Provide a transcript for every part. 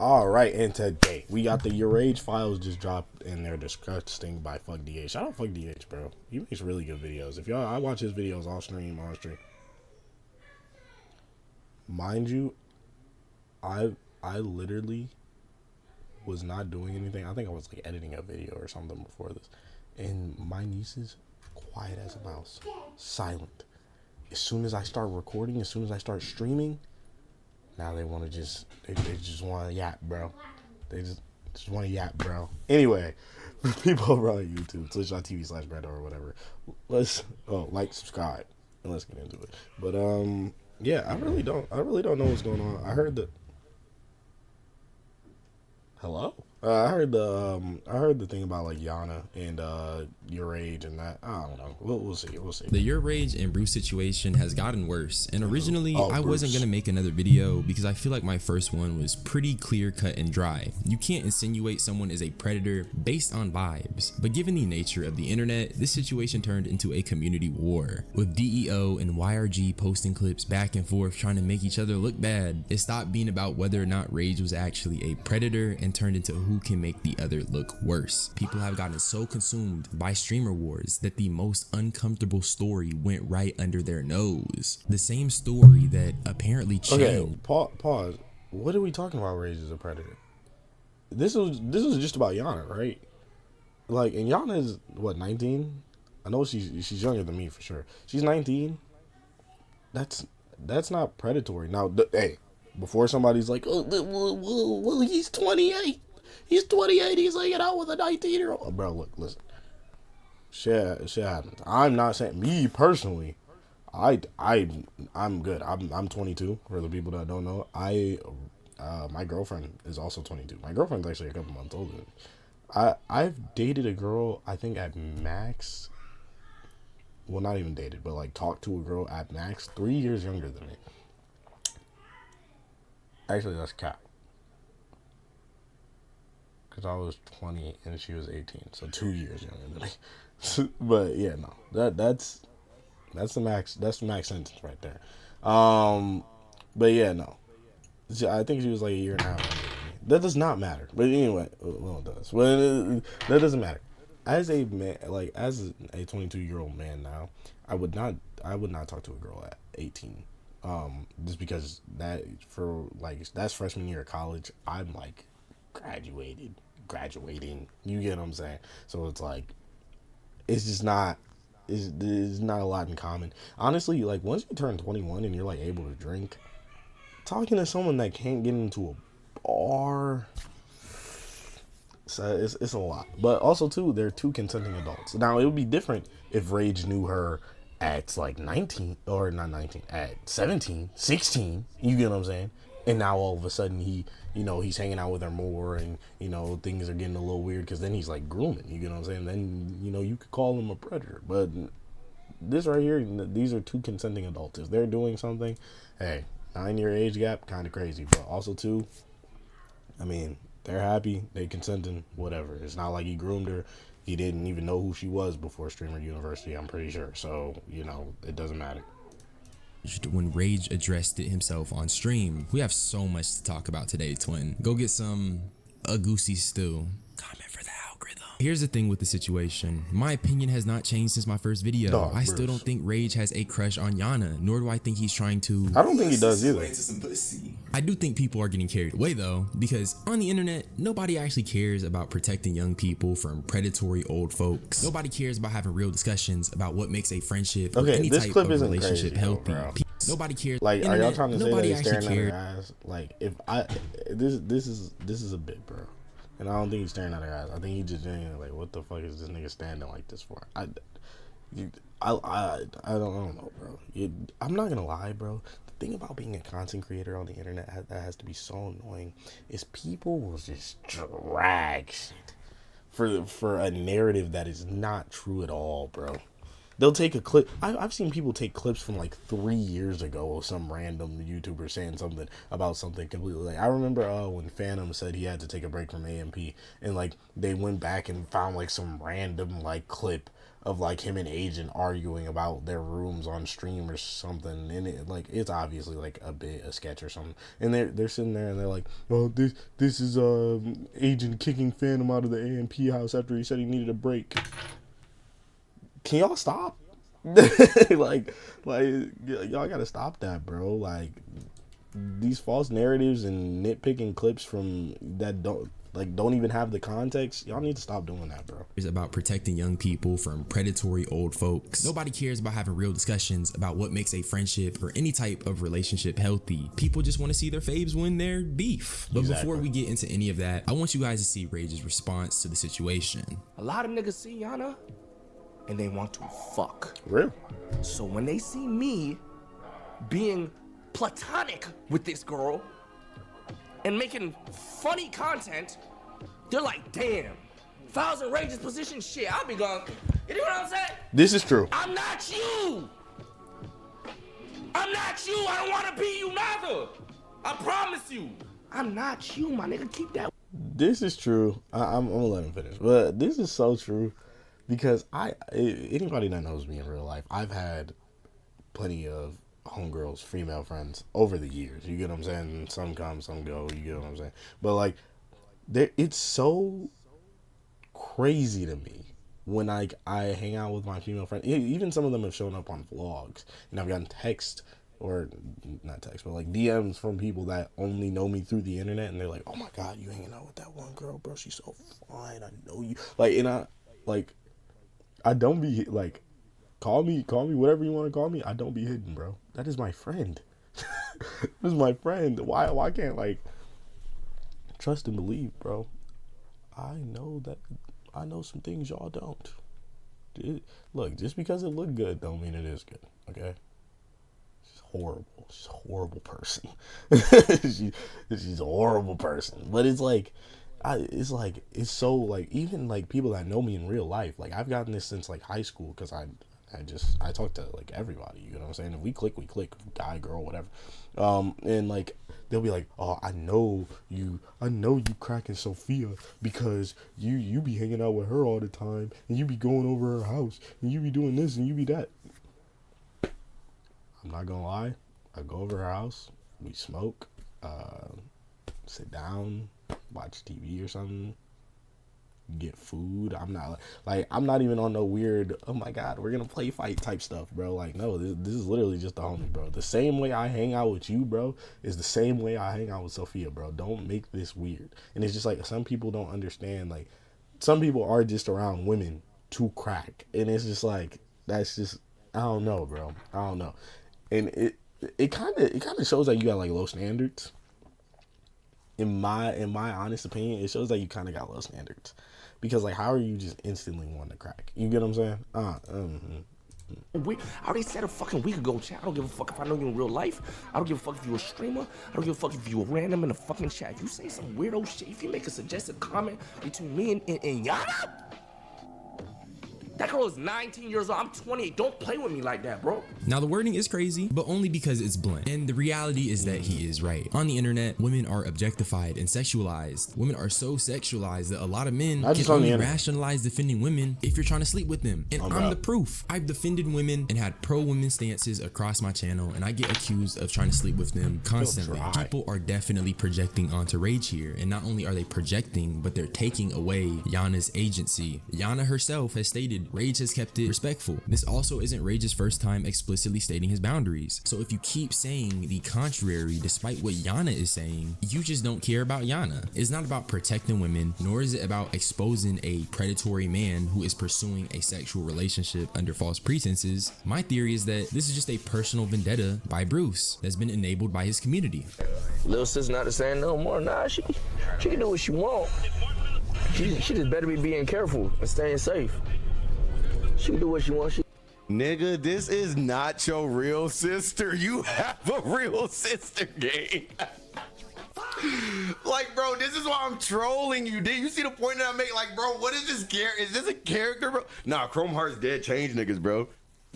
All right, and today we got the YourRAGE files just dropped, and they're disgusting by Fuck DH. Shout out Fuck DH, bro. He makes really good videos. If y'all, I watch his videos off stream, on stream. Mind you, I literally was not doing anything. I think I was like editing a video or something before this, and my niece is quiet as a mouse, silent. As soon as I start recording, as soon as I start streaming, now they want to they just want to yap, bro. They just want to yap, bro. Anyway, for people over on YouTube, twitch.tv/Brando or whatever, let's like, subscribe, and let's get into it. But yeah, I really don't know what's going on. I heard that. Hello. I heard the thing about like Yonna and YourRAGE and that. I don't know. We'll see. The YourRAGE and Bruce situation has gotten worse, and originally I wasn't gonna make another video because I feel like my first one was pretty clear cut and dry. You can't insinuate someone is a predator based on vibes, but given the nature of the internet, this situation turned into a community war, with DEO and YRG posting clips back and forth trying to make each other look bad. It stopped being about whether or not Rage was actually a predator and turned into who can make the other look worse. People have gotten so consumed by streamer wars that the most uncomfortable story went right under their nose. The same story that apparently changed. Okay, pause. What are we talking about? Rage is a predator. This was just about Yonna, right? Like, and Yonna is what, 19? I know she's younger than me for sure. She's 19. That's not predatory. Now, hey, before somebody's like, oh, well, he's 28. He's 28. He's hanging out with a 19-year-old. Bro, look, listen. Shit happens. I'm not saying, me personally, I'm good. I'm 22. For the people that don't know, my girlfriend is also 22. My girlfriend's actually a couple months older than me. I've dated a girl, I think at max, well, not even dated, but like talked to a girl at max 3 years younger than me. Actually, that's cap. Because I was 20 and she was 18, so 2 years younger than me. But yeah, no, that's the max. That's the max sentence right there. But yeah, no, I think she was like a year and a half younger than me. That does not matter. But anyway, well, it does. But that doesn't matter. As a man, like as a 22-year-old man now, I would not talk to a girl at 18. Just because that's freshman year of college. I'm like graduating. You get what I'm saying? So it's like, it's just not, there's not a lot in common. Honestly, like once you turn 21 and you're like able to drink, talking to someone that can't get into a bar, so it's a lot. But also too, they're two consenting adults. Now it would be different if Rage knew her at like 19, or not 19, at 17, 16, you get what I'm saying? And now all of a sudden he's hanging out with her more, and things are getting a little weird because then he's like grooming, you get what I'm saying? Then you could call him a predator. But this right here, these are two consenting adults. If they're doing something, hey, 9-year age gap, kind of crazy. But also too, I mean, they're happy, they consenting, whatever. It's not like he groomed her. He didn't even know who she was before Streamer University, I'm pretty sure. So, it doesn't matter. When Rage addressed it himself on stream. We have so much to talk about today, twin. Go get some a goosey stew. Comment for the algorithm. Here's the thing with the situation. My opinion has not changed since my first video. I still don't think Rage has a crush on Yonna, nor do I think he's trying to. I don't think he does either. I do think people are getting carried away though, because on the internet, nobody actually cares about protecting young people from predatory old folks. Nobody cares about having real discussions about what makes a friendip or any type of relationship healthy. Nobody cares. Like, are y'all trying to say that he's staring at her eyes? Like, if this is a bit, bro. And I don't think he's staring at her eyes. I think he's just like, what the fuck is this nigga standing like this for? I don't know, bro. I'm not gonna lie, bro. The thing about being a content creator on the internet that has to be so annoying is people will just drag shit for a narrative that is not true at all, bro. They'll take a clip. I've seen people take clips from like 3 years ago of some random YouTuber saying something about something completely. Like, I remember when Phantom said he had to take a break from AMP, and like they went back and found like some random like clip of like him and Agent arguing about their rooms on stream or something, and it like it's obviously like a sketch or something. And they're sitting there and they're like, "Oh, this is Agent kicking Phantom out of the AMP house after he said he needed a break." Can y'all stop? like y'all gotta stop that, bro. Like these false narratives and nitpicking clips from that don't even have the context. Y'all need to stop doing that, bro. It's about protecting young people from predatory old folks. Nobody cares about having real discussions about what makes a friendship or any type of relationship healthy. People just want to see their faves win their beef. But before we get into any of that, I want you guys to see Rage's response to the situation. A lot of niggas see Yonna and they want to fuck. Real. So when they see me being platonic with this girl and making funny content, they're like, damn, if I was in Rage's position, shit, I'll be gone. You know what I'm saying? This is true. I'm not you. I'm not you. I don't want to be you neither. I promise you. I'm not you, my nigga. Keep that. This is true. I'm gonna let him finish. But this is so true because anybody that knows me in real life, I've had plenty of homegirls, female friends over the years. You get what I'm saying? Some come, some go. You get what I'm saying? But like, it's so crazy to me when I hang out with my female friends. Even some of them have shown up on vlogs, and I've gotten text or not text, but like DMs from people that only know me through the internet, and they're like, "Oh my God, you hanging out with that one girl, bro? She's so fine. I know you." Like, and I don't be like. Call me whatever you want to call me. I don't be hidden, bro. That is my friend. This is my friend. Why can't like trust and believe, bro? I know some things y'all don't. Look, just because it looked good don't mean it is good, okay? She's horrible. She's a horrible person. She's a horrible person. But it's like it's so like even like people that know me in real life, like I've gotten this since like high school because I talk to like everybody, you know what I'm saying? If we click, guy, girl, whatever. And like they'll be like, "Oh, I know you cracking Sophia because you be hanging out with her all the time and you be going over her house and you be doing this and you be that." I'm not gonna lie, I go over her house, we smoke, sit down, watch TV or something, get food. I'm not even on no weird, oh my God, we're gonna play fight type stuff, bro. Like, no, this is literally just the homie, bro. The same way I hang out with you, bro, is the same way I hang out with Sophia, bro. Don't make this weird. And it's just like some people don't understand, like some people are just around women to crack, and it's just like that's just, I don't know, bro. I don't know. And it kind of shows that you got like low standards. In my honest opinion, it shows that you kind of got low standards. Because, like, how are you just instantly wanting to crack? You get what I'm saying? I already said a fucking week ago, chat. I don't give a fuck if I know you in real life. I don't give a fuck if you're a streamer. I don't give a fuck if you're random in a fucking chat. If you say some weirdo shit, if you make a suggested comment between me and Yonna, that girl is 19 years old. I'm 28. Don't play with me like that, bro. Now, the wording is crazy, but only because it's blunt. And the reality is that he is right. On the internet, women are objectified and sexualized. Women are so sexualized that a lot of men can only rationalize defending women if you're trying to sleep with them. And I'm the proof. I've defended women and had pro-women stances across my channel, and I get accused of trying to sleep with them constantly. People are definitely projecting onto Rage here. And not only are they projecting, but they're taking away Yonna's agency. Yonna herself has stated Rage has kept it respectful. This also isn't Rage's first time explicitly stating his boundaries. So if you keep saying the contrary despite what Yonna is saying, you just don't care about Yonna. It's not about protecting women, nor is it about exposing a predatory man who is pursuing a sexual relationship under false pretenses. My theory is that this is just a personal vendetta by Bruce that's been enabled by his community. Little sis not the same no more. Nah, she can do what she want. She just better be being careful and staying safe. She can do what she wants. Nigga, this is not your real sister. You have a real sister, gang. Like, bro, this is why I'm trolling you. Did you see the point that I make? Like, bro, what is this character? Is this a character, bro? Nah, Chrome Heart's dead. Change niggas, bro.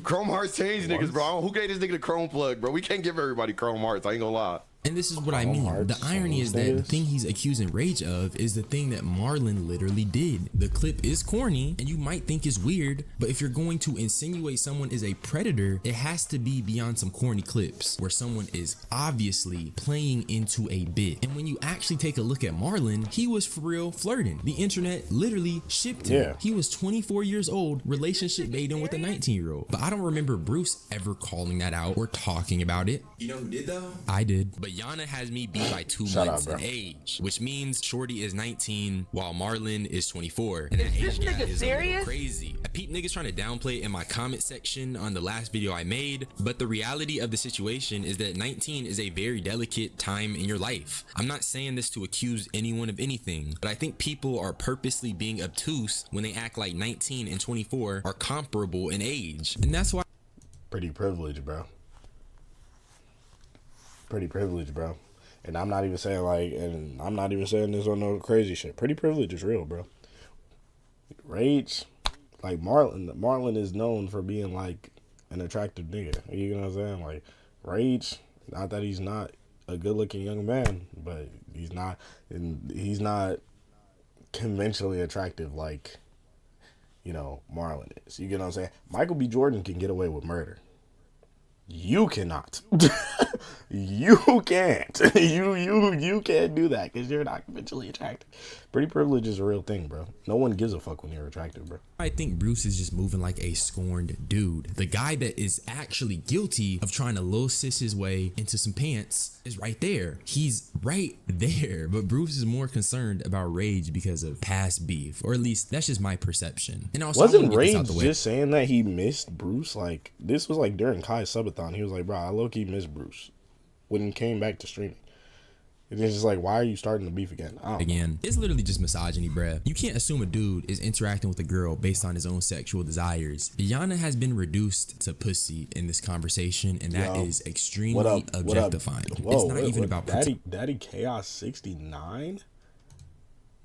Chrome Hearts changed niggas, bro. Who gave this nigga the Chrome plug, bro? We can't give everybody Chrome Hearts. I ain't gonna lie. And this is what I mean. The irony is that the thing he's accusing Rage of is the thing that Marlon literally did. The clip is corny and you might think it's weird, but if you're going to insinuate someone is a predator, it has to be beyond some corny clips where someone is obviously playing into a bit. And when you actually take a look at Marlon, he was for real flirting. The internet literally shipped him. Yeah. He was 24 years old, relationship dating with a 19-year-old. But I don't remember Bruce ever calling that out or talking about it. You know who did though? I did. But Yonna has me beat by 2 Shout months out, in bro. age, which means Shorty is 19 while Marlon is 24. And that Is age this gap nigga is a little serious? crazy. I peep niggas trying to downplay it in my comment section on the last video I made, but the reality of the situation is that 19 is a very delicate time in your life. I'm not saying this to accuse anyone of anything, but I think people are purposely being obtuse when they act like 19 and 24 are comparable in age. And that's why Pretty privileged, bro. Pretty privileged, bro. And I'm not even saying this on no crazy shit. Pretty privilege is real, bro. Rage, like Marlon is known for being like an attractive nigga. You know what I'm saying? Like Rage, not that he's not a good looking young man, but he's not conventionally attractive like, you know, Marlon is. You get what I'm saying? Michael B. Jordan can get away with murder. You cannot. You can't. You can't do that because you're not conventionally attractive. Pretty privilege is a real thing, bro. No one gives a fuck when you're attractive, bro. I think Bruce is just moving like a scorned dude. The guy that is actually guilty of trying to little sis his way into some pants is right there. He's right there. But Bruce is more concerned about Rage because of past beef, or at least that's just my perception. And also, Wasn't I wanna get this out Rage the way. just saying that he missed Bruce? Like, this was like during Kai's subathon. He was like, bro, I low-key missed Bruce when he came back to streaming. And it's just like, why are you starting the beef again? I don't know. Again, it's literally just misogyny, bruh. You can't assume a dude is interacting with a girl based on his own sexual desires. Yonna has been reduced to pussy in this conversation, and that is extremely objectifying. It's not even about Daddy Chaos 69.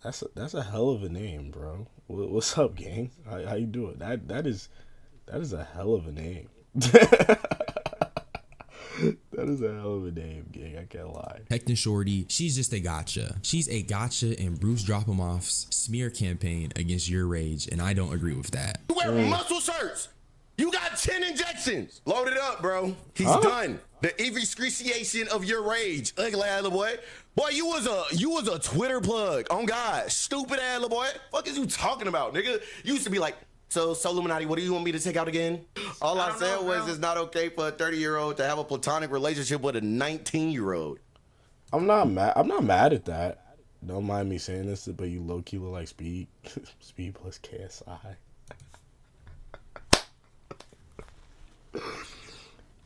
That's a hell of a name, bro. What's up, gang? How you doing? That is a hell of a name. That is a hell of a name, gang. I can't lie. protecting Shorty. She's just a gotcha. She's a gotcha in Bruce Drop 'em Off's smear campaign against YourRAGE, and I don't agree with that. You wear muscle shirts. You got 10 injections. Load it up, bro. He's done. The excruciation of your rage. Ugly ass little boy. Boy, you was a Twitter plug. On God. Stupid ass little boy. Fuck is you talking about, nigga? You used to be like, so Illuminati, what do you want me to take out again? All I said was it's not okay for a 30-year-old to have a platonic relationship with a 19-year-old. I'm not mad at that. Don't mind me saying this, but you low-key look like Speed. Speed plus KSI.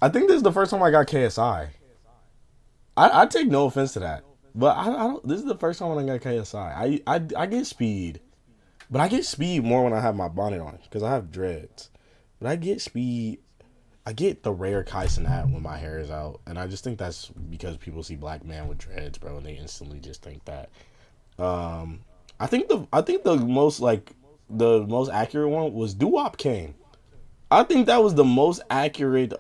I think this is the first time I got KSI. I take no offense to that, but I don't. This is the first time when I got KSI. I get Speed, but I get Speed more when I have my bonnet on because I have dreads. But I get Speed. I get the rare Kai Cenat when my hair is out, and I just think that's because people see black man with dreads, bro, and they instantly just think that. I think the most accurate one was Doo-Wop Kane. I think that was the most accurate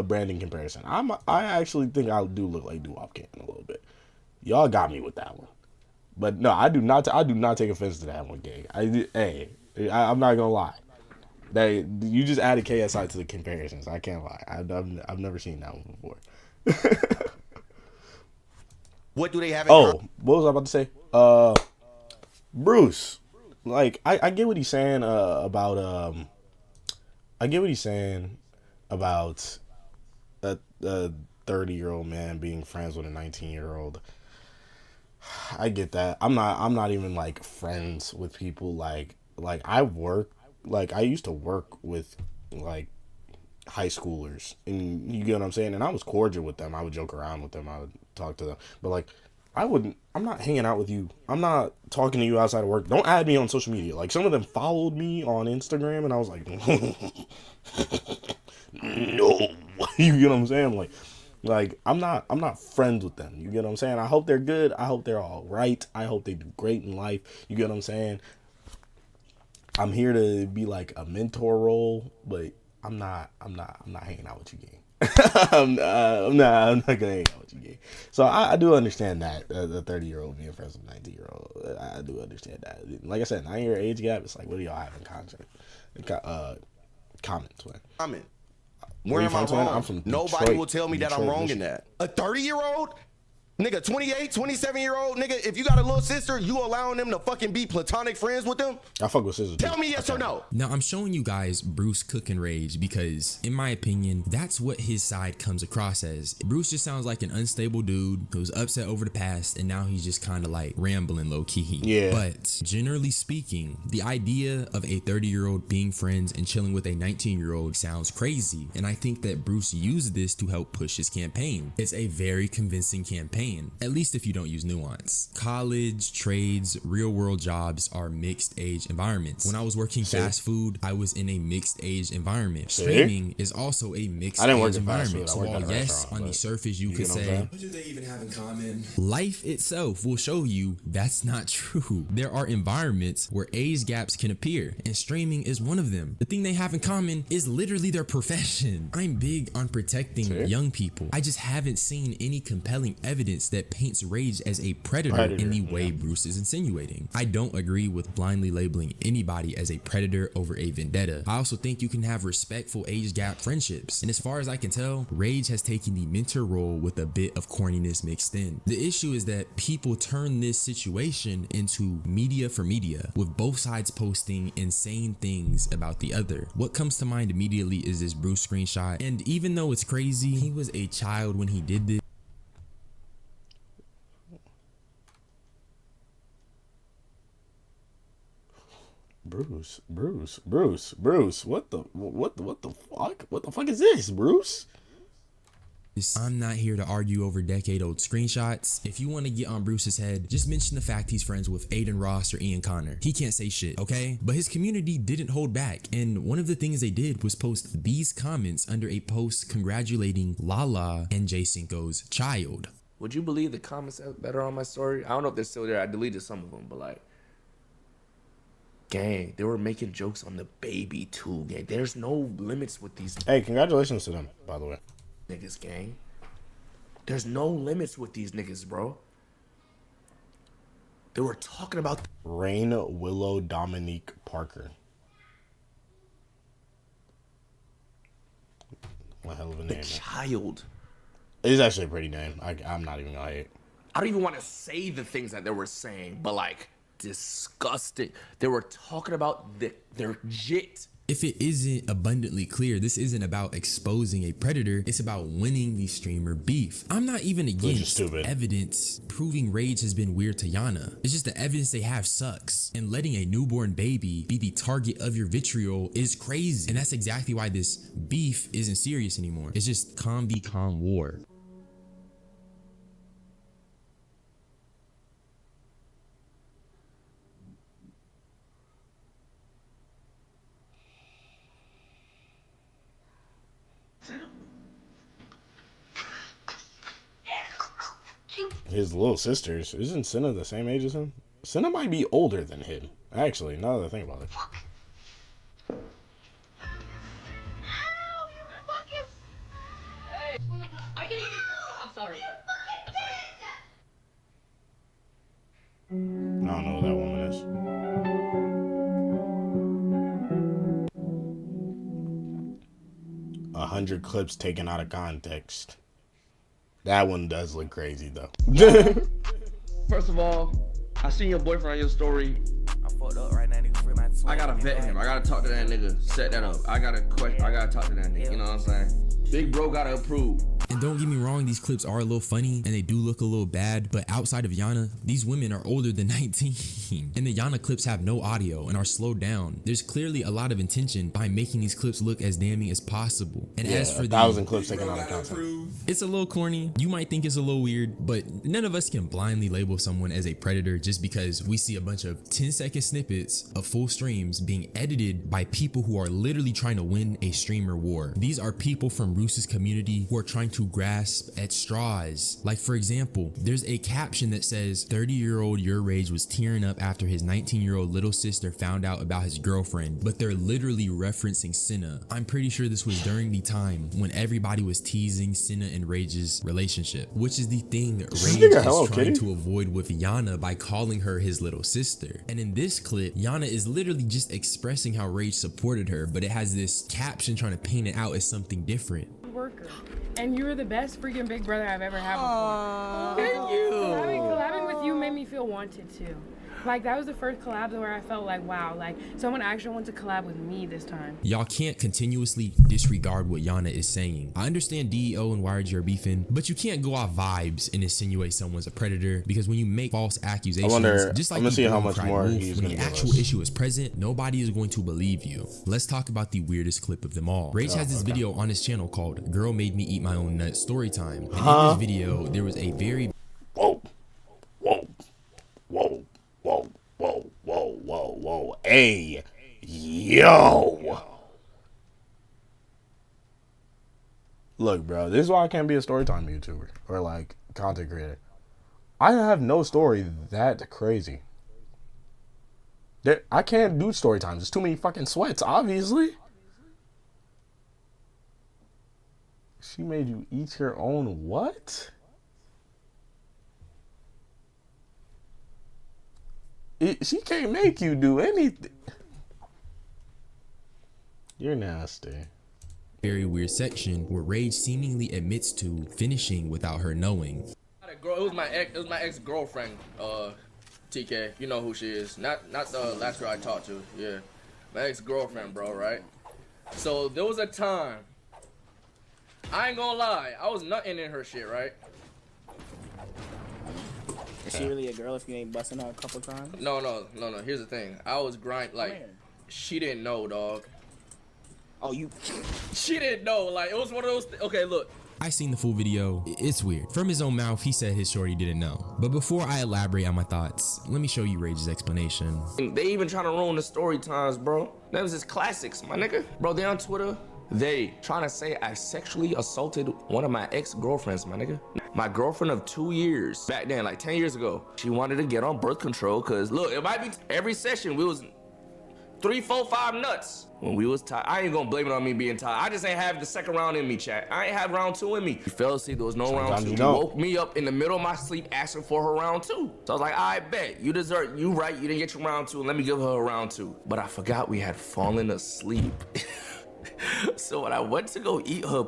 branding comparison. I actually think I do look like Doo-Wop Kane a little bit. Y'all got me with that one, but no, I do not take offense to that one, gang. I'm not gonna lie. You just added KSI to the comparisons. I can't lie. I've never seen that one before. What do they have in what was I about to say? Bruce. Like, I get what he's saying about I get what he's saying about a 30-year-old man being friends with a 19-year-old. I get that. I'm not even like friends with people like I used to work with like high schoolers, and you get what I'm saying, and I was cordial with them. I would joke around with them. I would talk to them, but like I'm not hanging out with you. I'm not talking to you outside of work. Don't add me on social media. Like, some of them followed me on Instagram, and I was like, no. You get what I'm saying? Like I'm not friends with them. You get what I'm saying? I hope they're good. I hope they're all right. I hope they do great in life. You get what I'm saying? I'm here to be like a mentor role, but I'm not hanging out with you, gang. I'm not gonna hang out with you, gay. So I do understand that the 30-year-old being friends with 19-year-old. I do understand that. Like I said, 9-year age gap. It's like, what do y'all have in common, twin? Comment. Where am I twin? wrong? I'm from Nobody Detroit. will tell me that I'm Detroit, wrong Michigan. in that. A 30-year-old? Nigga, 28, 27-year-old nigga, if you got a little sister, you allowing them to fucking be platonic friends with them? I fuck with sisters. Tell me yes or no. Now, I'm showing you guys Bruce cooking rage because, in my opinion, that's what his side comes across as. Bruce just sounds like an unstable dude who's upset over the past, and now he's just kind of like rambling low-key. Yeah. But, generally speaking, the idea of a 30-year-old being friends and chilling with a 19-year-old sounds crazy, and I think that Bruce used this to help push his campaign. It's a very convincing campaign, at least if you don't use nuance. College, trades, real-world jobs are mixed-age environments. When I was working fast food, I was in a mixed-age environment. Streaming is also a mixed-age environment. So while yes, on the surface you could say, What do they even have in common? life itself will show you that's not true. There are environments where age gaps can appear, and streaming is one of them. The thing they have in common is literally their profession. I'm big on protecting young people. I just haven't seen any compelling evidence that paints Rage as a predator in the way Bruce is insinuating. I don't agree with blindly labeling anybody as a predator over a vendetta. I also think you can have respectful age gap friendships. And as far as I can tell, Rage has taken the mentor role with a bit of corniness mixed in. The issue is that people turn this situation into media for media, with both sides posting insane things about the other. What comes to mind immediately is this Bruce screenshot, and even though it's crazy, he was a child when he did this. Bruce, what the fuck? What the fuck is this, Bruce? I'm not here to argue over decade-old screenshots. If you want to get on Bruce's head, just mention the fact he's friends with Aiden Ross or Ian Connor. He can't say shit, okay? But his community didn't hold back, and one of the things they did was post these comments under a post congratulating Lala and J Cinco's child. Would you believe the comments that are on my story? I don't know if they're still there. I deleted some of them, but like, gang, they were making jokes on the baby too, gang. There's no limits with these Hey, congratulations to them, by the way. niggas, gang. There's no limits with these niggas, bro. They were talking about Rain Willow Dominique Parker. What hell of a the name, man. child. It's actually a pretty name. I'm not even gonna hate. I don't even want to say the things that they were saying, but like, disgusting. They were talking about their jit. If it isn't abundantly clear, this isn't about exposing a predator, it's about winning the streamer beef. I'm not even against evidence proving Rage has been weird to Yonna. It's just the evidence they have sucks. And letting a newborn baby be the target of your vitriol is crazy. And that's exactly why this beef isn't serious anymore. It's just calm be calm war. His little sisters. Isn't Senna the same age as him? Senna might be older than him. Actually, now that I think about it. I'm sorry. I don't know who that woman is. A 100 clips taken out of context. That one does look crazy though. First of all, I seen your boyfriend on your story. I fucked up right now, nigga. Free my twin. I gotta vet him. I gotta talk to that nigga. Set that up. I gotta talk to that nigga. You know what I'm saying? Big bro gotta approve. And don't get me wrong, these clips are a little funny and they do look a little bad, but outside of Yonna, these women are older than 19. And the Yonna clips have no audio and are slowed down. There's clearly a lot of intention by making these clips look as damning as possible. And Yeah, as for 1,000 clips taken out of context. it's a little corny. You might think it's a little weird, but none of us can blindly label someone as a predator just because we see a bunch of 10-second snippets of full streams being edited by people who are literally trying to win a streamer war. These are people from Roos's community who are trying to grasp at straws. Like, for example, there's a caption that says 30-year-old YourRAGE was tearing up after his 19-year-old little sister found out about his girlfriend, but they're literally referencing Senna. I'm pretty sure this was during the time when everybody was teasing Senna and Rage's relationship, which is the thing Rage is trying to avoid with Yonna by calling her his little sister. And in this clip, Yonna is literally just expressing how Rage supported her, but it has this caption trying to paint it out as something different. Worker, and you were the best freaking big brother I've ever had before. Thank you. Collabing with you made me feel wanted too. Like, that was the first collab where I felt like, wow, like someone actually wants to collab with me this time. Y'all can't continuously disregard what Yonna is saying. I understand DEO and YRG are beefing, but you can't go off vibes and insinuate someone's a predator, because when you make false accusations, just like I'm gonna see how much more wolf, he's when gonna the actual issue is present, nobody is going to believe you. Let's talk about the weirdest clip of them all. Rage has this video on his channel called "Girl Made Me Eat My Own Nuts Storytime," and in this video, there was a very whoa, hey, yo. Look, bro, this is why I can't be a storytime YouTuber or like content creator. I have no story that crazy. I can't do story times. There's too many fucking sweats, obviously. She made you eat your own what? She can't make you do anything. You're nasty. Very weird section where Rage seemingly admits to finishing without her knowing. It was my ex-girlfriend, TK. You know who she is. Not the last girl I talked to. Yeah, my ex-girlfriend, bro. Right. So there was a time. I ain't gonna lie. I was nutting in her shit. Right. Is she really a girl if you ain't busting her a couple times? No. Here's the thing. I was grind like, she didn't know, dog. Oh, She didn't know. Like, it was one of those. Okay, look. I seen the full video. It's weird. From his own mouth, he said his shorty didn't know. But before I elaborate on my thoughts, let me show you Rage's explanation. They even trying to ruin the story times, bro. That was just classics, my nigga. Bro, they on Twitter. They trying to say I sexually assaulted one of my ex-girlfriends, my nigga. My girlfriend of 2 years. Back then, like 10 years ago. She wanted to get on birth control because, look, it might be every session we was 3, 4, 5 nuts. When we was tired, I ain't gonna blame it on me being tired. I just ain't have the second round in me, chat. I ain't have round 2 in me. You fell asleep, there was no round 2. You woke me up in the middle of my sleep asking for her round 2. So I was like, I bet, you deserve, you right, you didn't get your round 2, let me give her a round 2. But I forgot we had fallen asleep. So when I went to go eat her,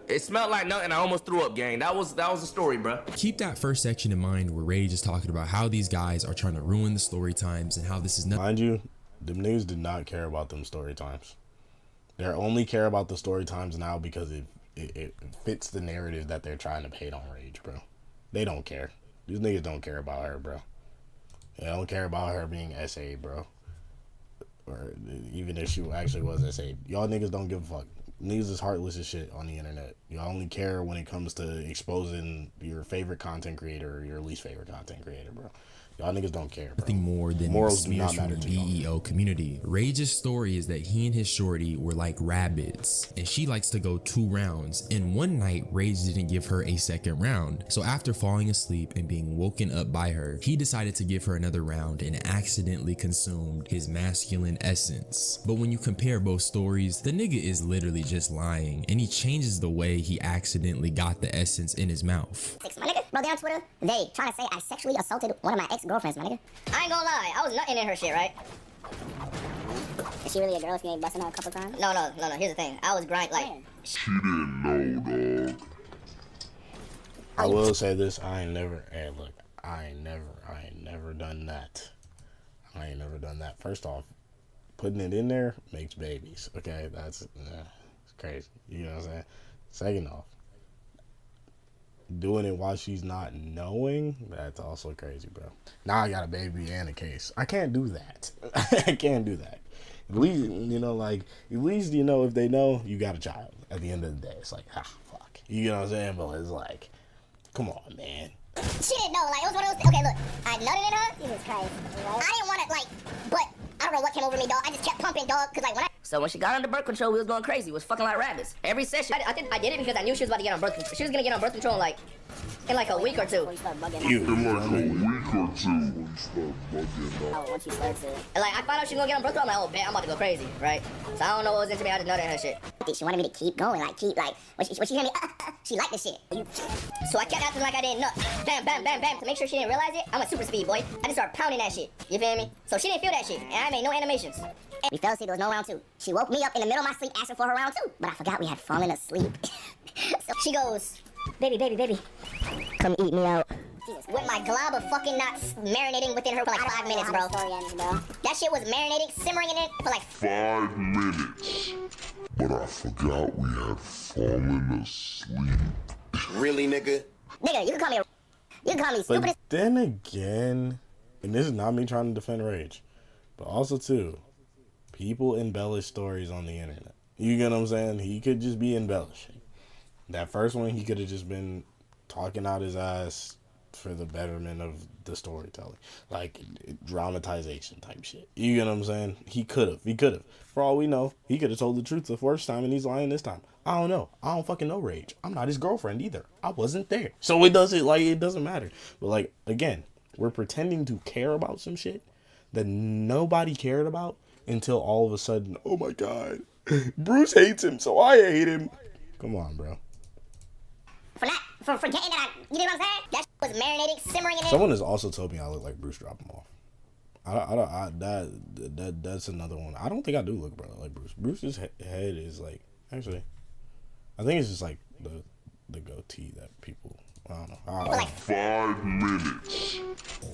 it smelled like nothing. I almost threw up, gang. That was the story, bro. Keep that first section in mind where Rage is talking about how these guys are trying to ruin the story times and how this is not. Mind you, them niggas did not care about them story times. They only care about the story times now because it fits the narrative that they're trying to paint on Rage, bro. They don't care. These niggas don't care about her, bro. They don't care about her being SA, bro. Or even if she actually was SA. Y'all niggas don't give a fuck. Niggas is heartless as shit on the internet. Y'all only care when it comes to exposing your favorite content creator or your least favorite content creator, bro. Y'all niggas don't care, bro. Nothing more than morals do not from matter the to y'all. DEO community. Rage's story is that he and his shorty were like rabbits, and she likes to go 2 rounds. And one night, Rage didn't give her a second round. So after falling asleep and being woken up by her, he decided to give her another round and accidentally consumed his masculine essence. But when you compare both stories, the nigga is literally just lying, and he changes the way he accidentally got the essence in his mouth. My nigga, bro, they on Twitter, they trying to say I sexually assaulted one of my ex-girlfriends, my nigga. I ain't gonna lie, I was nutting in her shit, right? Is she really a girl if you ain't busting her a couple times? No, here's the thing. I was grind like... She didn't know, dog. I will say this, I ain't never done that. I ain't never done that. First off, putting it in there makes babies, okay? That's it's crazy, you know what I'm saying? Second off, doing it while she's not knowing, that's also crazy, bro. Now I got a baby and a case. I can't do that. I can't do that. At least, you know, like, at least, you know, if they know, you got a child. At the end of the day, it's like, fuck. You know what I'm saying? But it's like, come on, man. She didn't know, like, it was one of those, okay, look, I nutted in her, Jesus Christ, I didn't want to, like, but I don't know what came over me, dog, I just kept pumping, dog, because, like, when I... So when she got under birth control, we was going crazy. We was fucking like rabbits. Every session, I think I did it because I knew she was about to get on birth control. She was gonna get on birth control in like a week or two. Once you start to. And like I found out she was gonna get on birth control, I'm like, oh man, I'm about to go crazy, right? So I don't know what was into me. I just know that her shit. She wanted me to keep going, when she hear me, she liked the shit. So I kept acting like I didn't know. Bam, bam, bam, bam. To make sure she didn't realize it, I'm a super speed boy. I just started pounding that shit. You feel me? So she didn't feel that shit, and I made no animations. We fell asleep, there was no round 2. She woke me up in the middle of my sleep asking for her round 2, but I forgot we had fallen asleep. So she goes, baby, come eat me out. With my glob of fucking nuts marinating within her for like 5 minutes, bro. That shit was marinating, simmering in it for like 5 minutes. But I forgot we had fallen asleep. Really, nigga? Nigga, you can call me stupid. But then again, and this is not me trying to defend Rage, but also too, people embellish stories on the internet. You get what I'm saying? He could just be embellishing. That first one, he could have just been talking out his ass for the betterment of the storytelling, like dramatization type shit. You get what I'm saying? He could have. For all we know, he could have told the truth the first time and he's lying this time. I don't know. I don't fucking know Rage. I'm not his girlfriend either. I wasn't there. So it doesn't matter. But like, again, we're pretending to care about some shit that nobody cared about until all of a sudden, oh my God, Bruce hates him, so I hate him. Come on, bro. For forgetting that you know what I'm saying? That shit was marinating, simmering in it. Someone has also told me I look like Bruce drop him off. That's another one. I don't think I do look like Bruce. Bruce's head is like, actually, I think it's just like the goatee that people, I don't know. Like 5 minutes.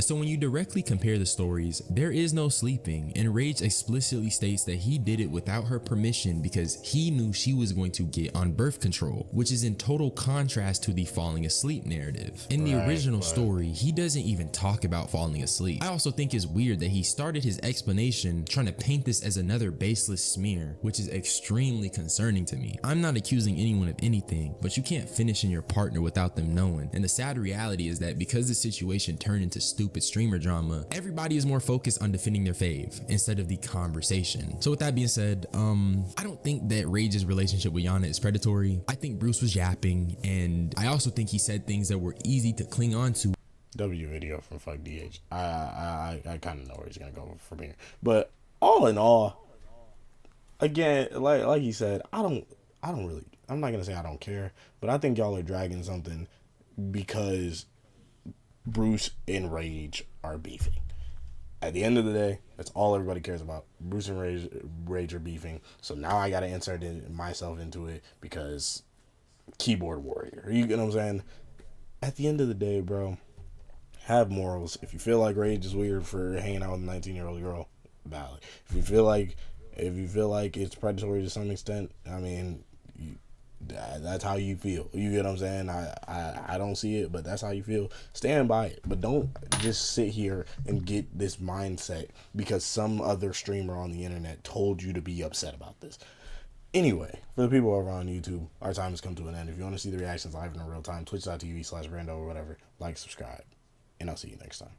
So when you directly compare the stories, there is no sleeping, and Rage explicitly states that he did it without her permission because he knew she was going to get on birth control, which is in total contrast to the falling asleep narrative. In the original story, he doesn't even talk about falling asleep. I also think it's weird that he started his explanation trying to paint this as another baseless smear, which is extremely concerning to me. I'm not accusing anyone of anything, but you can't finish in your partner without them knowing. And the sad reality is that because the situation turned into stupid streamer drama, everybody is more focused on defending their fave instead of the conversation. So with that being said, I don't think that Rage's relationship with Yonna is predatory. I think Bruce was yapping, and I also think he said things that were easy to cling on to. W video from Fuck DH. I kind of know where he's gonna go from here. But all in all, again, like he said, I'm not gonna say I don't care, but I think y'all are dragging something because Bruce and Rage are beefing. At the end of the day, that's all everybody cares about. Bruce and Rage are beefing. So now I gotta insert myself into it because keyboard warrior. You get what I'm saying? At the end of the day, bro, have morals. If you feel like Rage is weird for hanging out with a 19-year-old girl, valid. If you feel like it's predatory to some extent, I mean, that's how you feel. You get what I'm saying? I don't see it, but that's how you feel. Stand by it, but don't just sit here and get this mindset because some other streamer on the internet told you to be upset about this. Anyway, for the people over on YouTube, our time has come to an end. If you want to see the reactions live in real time, twitch.tv/Brando or whatever, like, subscribe, and I'll see you next time.